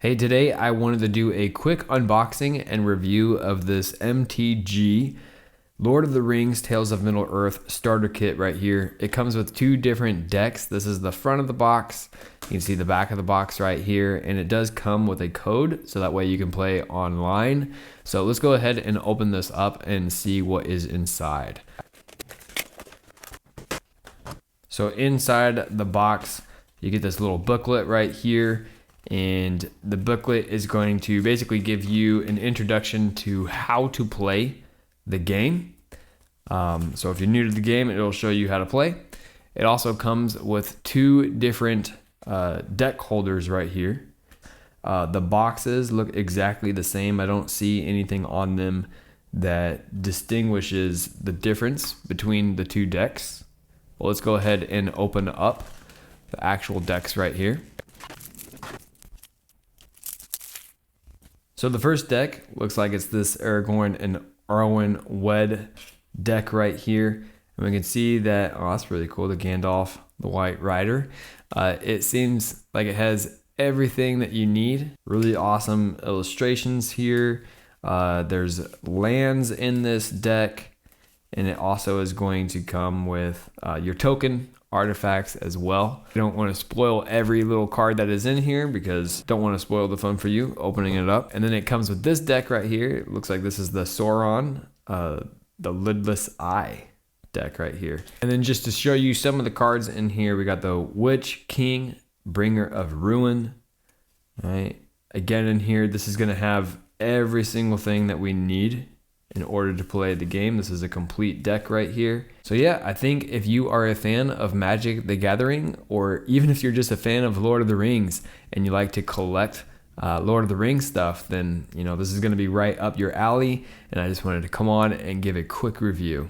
Hey, today I wanted to do a quick unboxing and review of this MTG Lord of the Rings Tales of Middle-earth starter kit right here. It comes with two different decks. This is the front of the box. You can see the back of the box right here, and it does come with a code, so that way you can play online. So let's go ahead and open this up and see what is inside. So inside the box, you get this little booklet right here. And the booklet is going to basically give you an introduction to how to play the game. So if you're new to the game, it'll show you how to play. It also comes with two different deck holders right here. The boxes look exactly the same. I don't see anything on them that distinguishes the difference between the two decks. Well, let's go ahead and open up the actual decks right here. So the first deck looks like it's this Aragorn and Arwen Wed deck right here. And we can see that, oh, that's really cool, the Gandalf, the White Rider. It seems like it has everything that you need. Really awesome illustrations here. There's lands in this deck, and it also is going to come with your token artifacts as well. You don't want to spoil every little card that is in here because don't want to spoil the fun for you opening it up. And then it comes with this deck right here. It looks like this is the Sauron, the Lidless Eye deck right here. And then just to show you some of the cards in here, we got the Witch King, Bringer of Ruin. All right. Again, in here, this is going to have every single thing that we need in order to play the game. This is a complete deck right here. So yeah, I think if you are a fan of Magic the Gathering, or even if you're just a fan of Lord of the Rings and you like to collect Lord of the Rings stuff, then this is going to be right up your alley. And I just wanted to come on and give a quick review.